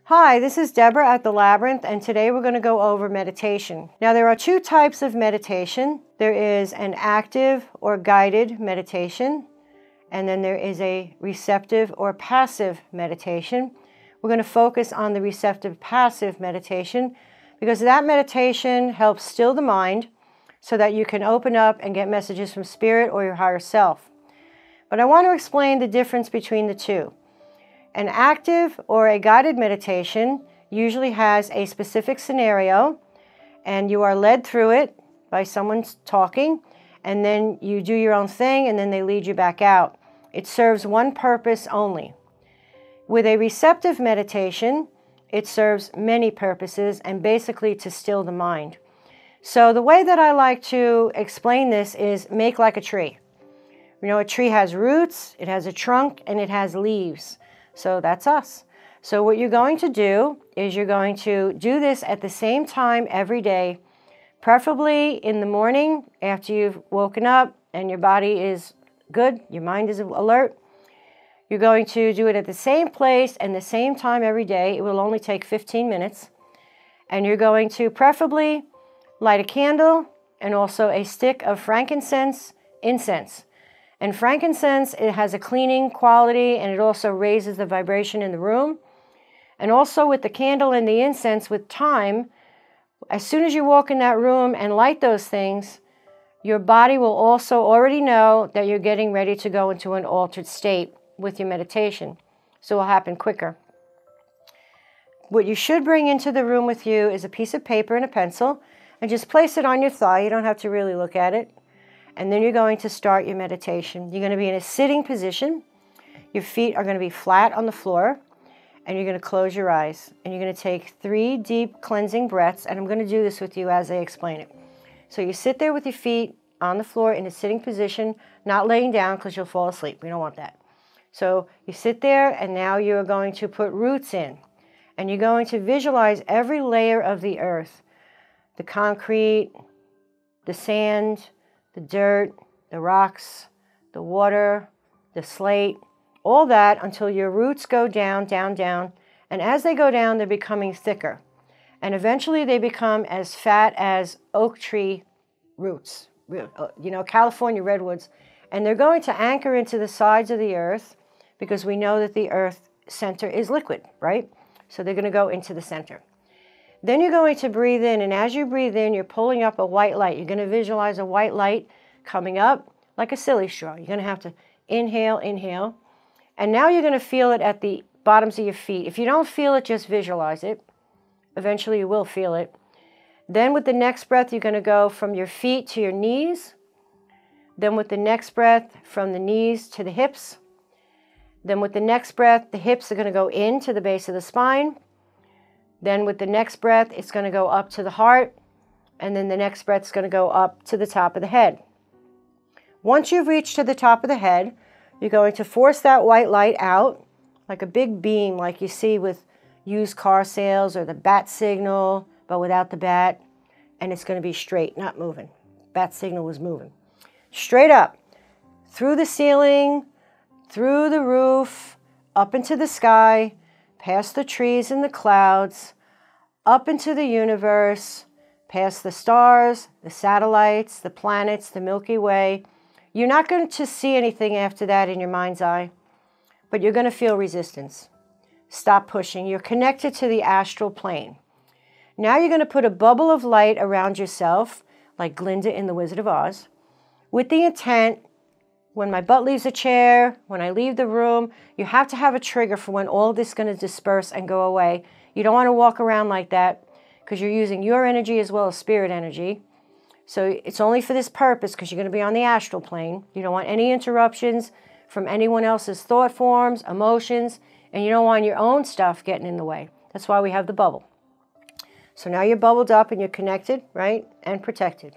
Hi, this is Deborah at the Labyrinth, and today we're going to go over meditation. Now, there are two types of meditation. There is an active or guided meditation, and then there is a receptive or passive meditation. We're going to focus on the receptive passive meditation because that meditation helps still the mind so that you can open up and get messages from spirit or your higher self. But I want to explain the difference between the two. An active or a guided meditation usually has a specific scenario, and you are led through it by someone talking, and then you do your own thing, and then they lead you back out. It serves one purpose only. With a receptive meditation, it serves many purposes, and basically to still the mind. So the way that I like to explain this is make like a tree. You know, a tree has roots, it has a trunk, and it has leaves. So that's us. So what you're going to do is you're going to do this at the same time every day, preferably in the morning after you've woken up and your body is good, your mind is alert. You're going to do it at the same place and the same time every day. It will only take 15 minutes. And you're going to preferably light a candle and also a stick of frankincense, incense. And frankincense, it has a cleaning quality, and it also raises the vibration in the room. And also with the candle and the incense, with time, as soon as you walk in that room and light those things, your body will also already know that you're getting ready to go into an altered state with your meditation. So it will happen quicker. What you should bring into the room with you is a piece of paper and a pencil, and just place it on your thigh. You don't have to really look at it. And then you're going to start your meditation. You're going to be in a sitting position. Your feet are going to be flat on the floor. And you're going to close your eyes. And you're going to take 3 deep cleansing breaths. And I'm going to do this with you as I explain it. So you sit there with your feet on the floor in a sitting position, not laying down because you'll fall asleep. We don't want that. So you sit there, and now you're going to put roots in. And you're going to visualize every layer of the earth. The concrete, the sand, the dirt, the rocks, the water, the slate, all that until your roots go down, down, down. And as they go down, they're becoming thicker. And eventually they become as fat as oak tree roots, you know, California redwoods. And they're going to anchor into the sides of the earth because we know that the earth center is liquid, right? So they're going to go into the center. Then you're going to breathe in, and as you breathe in, you're pulling up a white light. You're going to visualize a white light coming up like a silly straw. You're going to have to inhale, inhale. And now you're going to feel it at the bottoms of your feet. If you don't feel it, just visualize it. Eventually you will feel it. Then with the next breath, you're going to go from your feet to your knees. Then with the next breath, from the knees to the hips. Then with the next breath, the hips are going to go into the base of the spine. Then with the next breath, it's going to go up to the heart. And then the next breath is going to go up to the top of the head. Once you've reached to the top of the head, you're going to force that white light out like a big beam like you see with used car sales or the bat signal, but without the bat. And it's going to be straight, not moving. Bat signal was moving. Straight up, through the ceiling, through the roof, up into the sky, past the trees and the clouds, up into the universe, past the stars, the satellites, the planets, the Milky Way. You're not going to see anything after that in your mind's eye, but you're going to feel resistance. Stop pushing. You're connected to the astral plane. Now you're going to put a bubble of light around yourself, like Glinda in The Wizard of Oz, with the intent, when my butt leaves a chair, when I leave the room, you have to have a trigger for when all this is going to disperse and go away. You don't want to walk around like that because you're using your energy as well as spirit energy. So it's only for this purpose because you're going to be on the astral plane. You don't want any interruptions from anyone else's thought forms, emotions, and you don't want your own stuff getting in the way. That's why we have the bubble. So now you're bubbled up and you're connected, right, and protected.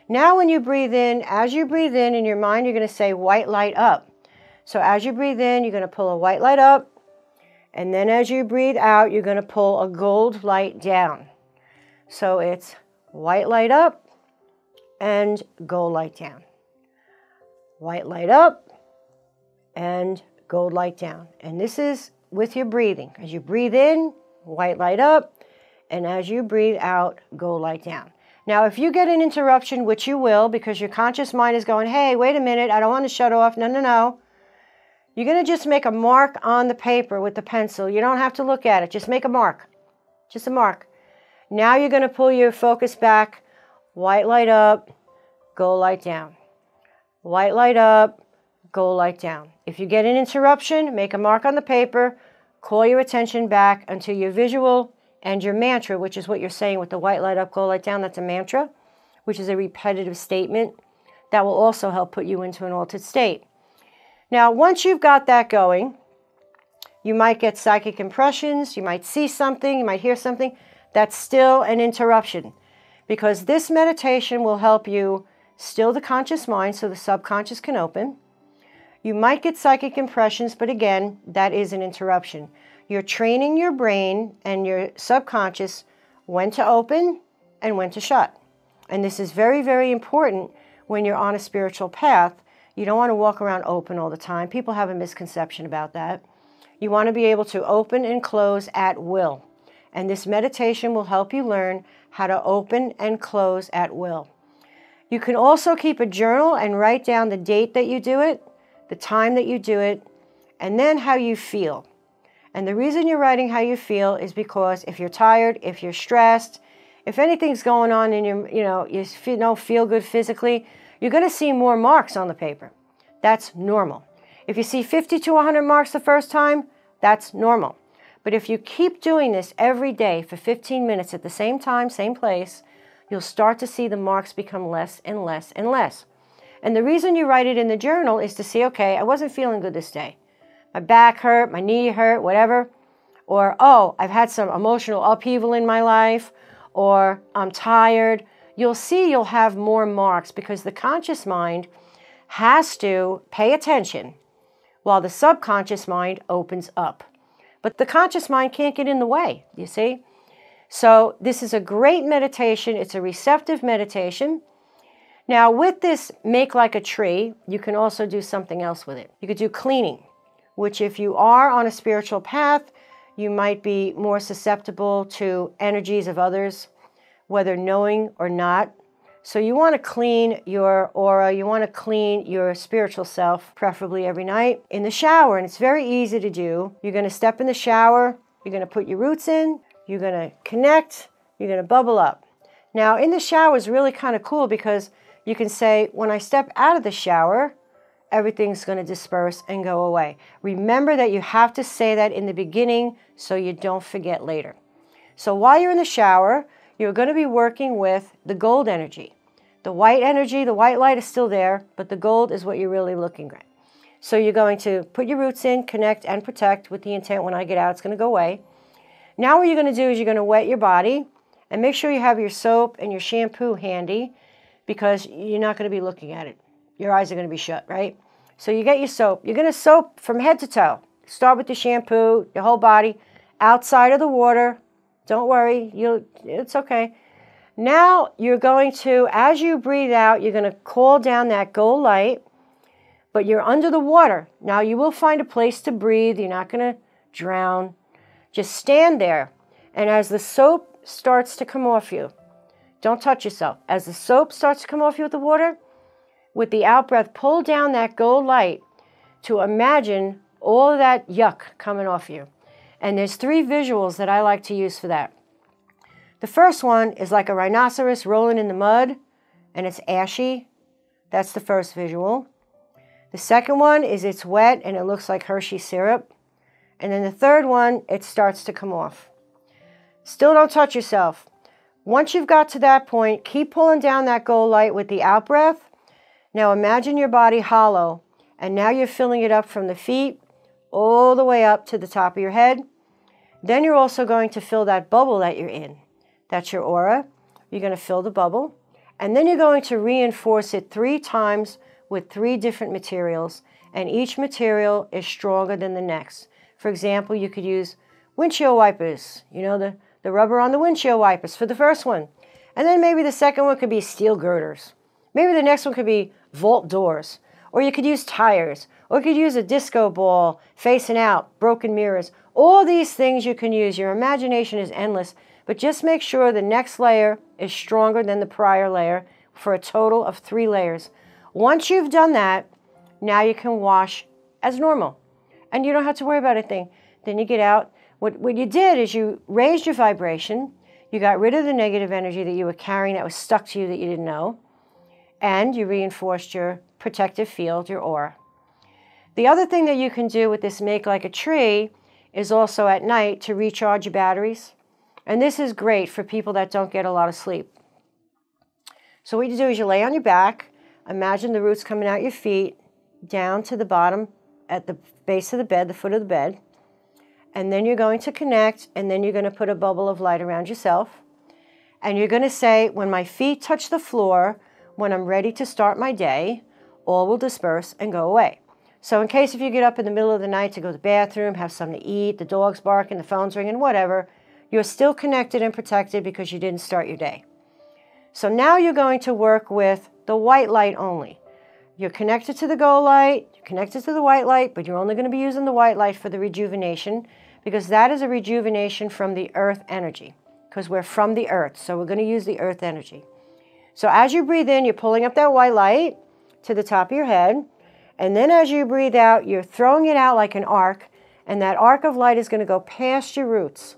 Now when you breathe in, as you breathe in your mind, you're going to say white light up. So as you breathe in, you're going to pull a white light up. And then as you breathe out, you're going to pull a gold light down. So it's white light up and gold light down. White light up and gold light down. And this is with your breathing. As you breathe in, white light up. And as you breathe out, gold light down. Now, if you get an interruption, which you will, because your conscious mind is going, hey, wait a minute, I don't want to shut off. No, no, no. You're going to just make a mark on the paper with the pencil. You don't have to look at it. Just make a mark. Just a mark. Now you're going to pull your focus back. White light up, gold light down. White light up, gold light down. If you get an interruption, make a mark on the paper. Call your attention back until your visual and your mantra, which is what you're saying with the white light up, gold light down. That's a mantra, which is a repetitive statement that will also help put you into an altered state. Now, once you've got that going, you might get psychic impressions, you might see something, you might hear something. That's still an interruption, because this meditation will help you still the conscious mind so the subconscious can open. You might get psychic impressions, but again, that is an interruption. You're training your brain and your subconscious when to open and when to shut. And this is very, very important when you're on a spiritual path. You don't want to walk around open all the time. People have a misconception about that. You want to be able to open and close at will. And this meditation will help you learn how to open and close at will. You can also keep a journal and write down the date that you do it, the time that you do it, and then how you feel. And the reason you're writing how you feel is because if you're tired, if you're stressed, if anything's going on in your, you don't feel good physically, you're going to see more marks on the paper. That's normal. If you see 50 to 100 marks the first time, that's normal. But if you keep doing this every day for 15 minutes at the same time, same place, you'll start to see the marks become less and less and less. And the reason you write it in the journal is to see, okay, I wasn't feeling good this day. My back hurt, my knee hurt, whatever. Or, oh, I've had some emotional upheaval in my life. Or I'm tired. You'll see you'll have more marks because the conscious mind has to pay attention while the subconscious mind opens up. But the conscious mind can't get in the way, you see? So this is a great meditation. It's a receptive meditation. Now with this make like a tree, you can also do something else with it. You could do cleaning, which if you are on a spiritual path, you might be more susceptible to energies of others, whether knowing or not. So you want to clean your aura, you want to clean your spiritual self, preferably every night, in the shower. And it's very easy to do. You're going to step in the shower, you're going to put your roots in, you're going to connect, you're going to bubble up. Now in the shower is really kind of cool because you can say, when I step out of the shower, everything's going to disperse and go away. Remember that you have to say that in the beginning so you don't forget later. So while you're in the shower, you're going to be working with the gold energy. The white energy, the white light is still there, but the gold is what you're really looking at. So you're going to put your roots in, connect, and protect with the intent when I get out, it's going to go away. Now what you're going to do is you're going to wet your body and make sure you have your soap and your shampoo handy because you're not going to be looking at it. Your eyes are going to be shut, right? So you get your soap. You're going to soap from head to toe. Start with the shampoo, your whole body, outside of the water. Don't worry, it's okay. Now you're going to, as you breathe out, you're going to call down that gold light, but you're under the water. Now you will find a place to breathe. You're not going to drown. Just stand there. And as the soap starts to come off you, don't touch yourself. As the soap starts to come off you with the water, with the out-breath, pull down that gold light to imagine all of that yuck coming off you. And there's 3 visuals that I like to use for that. The first one is like a rhinoceros rolling in the mud, and it's ashy. That's the first visual. The second one is it's wet, and it looks like Hershey syrup. And then the third one, it starts to come off. Still don't touch yourself. Once you've got to that point, keep pulling down that gold light with the out-breath. Now imagine your body hollow, and now you're filling it up from the feet all the way up to the top of your head. Then you're also going to fill that bubble that you're in. That's your aura. You're going to fill the bubble. And then you're going to reinforce it 3 times with 3 different materials. And each material is stronger than the next. For example, you could use windshield wipers. You know, the rubber on the windshield wipers for the first one. And then maybe the second one could be steel girders. Maybe the next one could be vault doors. Or you could use tires. Or you could use a disco ball facing out, broken mirrors. All these things you can use. Your imagination is endless, but just make sure the next layer is stronger than the prior layer for a total of 3 layers. Once you've done that, now you can wash as normal, and you don't have to worry about anything. Then you get out. What you did is you raised your vibration, you got rid of the negative energy that you were carrying that was stuck to you that you didn't know, and you reinforced your protective field, your aura. The other thing that you can do with this Make Like a Tree is also at night to recharge your batteries. And this is great for people that don't get a lot of sleep. So what you do is you lay on your back, imagine the roots coming out your feet, down to the bottom at the base of the bed, the foot of the bed. And then you're going to connect, and then you're going to put a bubble of light around yourself. And you're going to say, when my feet touch the floor, when I'm ready to start my day, all will disperse and go away. So in case if you get up in the middle of the night to go to the bathroom, have something to eat, the dog's barking, the phone's ringing, whatever, you're still connected and protected because you didn't start your day. So now you're going to work with the white light only. You're connected to the gold light, you're connected to the white light, but you're only going to be using the white light for the rejuvenation, because that is a rejuvenation from the earth energy, because we're from the earth, so we're going to use the earth energy. So as you breathe in, you're pulling up that white light to the top of your head, and then as you breathe out, you're throwing it out like an arc, and that arc of light is going to go past your roots.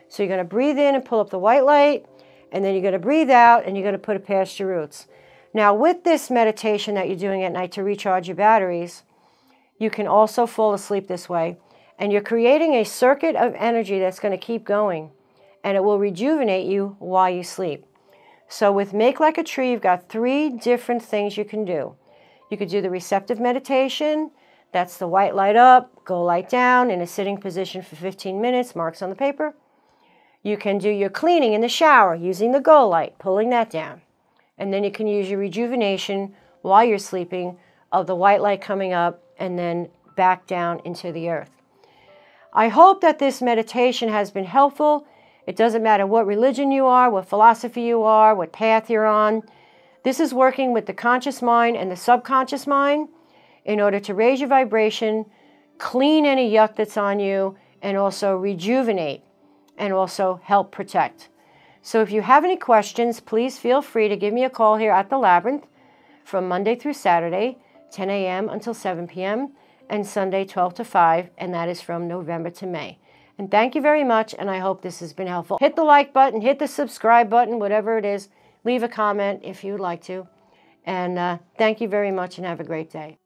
So you're going to breathe in and pull up the white light, and then you're going to breathe out, and you're going to put it past your roots. Now, with this meditation that you're doing at night to recharge your batteries, you can also fall asleep this way. And you're creating a circuit of energy that's going to keep going, and it will rejuvenate you while you sleep. So with Make Like a Tree, you've got 3 different things you can do. You could do the Receptive Meditation. That's the white light up, go light down in a sitting position for 15 minutes, marks on the paper. You can do your cleaning in the shower using the gold light, pulling that down. And then you can use your rejuvenation while you're sleeping of the white light coming up and then back down into the earth. I hope that this meditation has been helpful. It doesn't matter what religion you are, what philosophy you are, what path you're on. This is working with the conscious mind and the subconscious mind in order to raise your vibration, clean any yuck that's on you, and also rejuvenate and also help protect. So if you have any questions, please feel free to give me a call here at the Labyrinth from Monday through Saturday, 10 a.m. until 7 p.m., and Sunday 12 to 5, and that is from November to May. And thank you very much, and I hope this has been helpful. Hit the like button, hit the subscribe button, whatever it is. Leave a comment if you would like to. And thank you very much, and have a great day.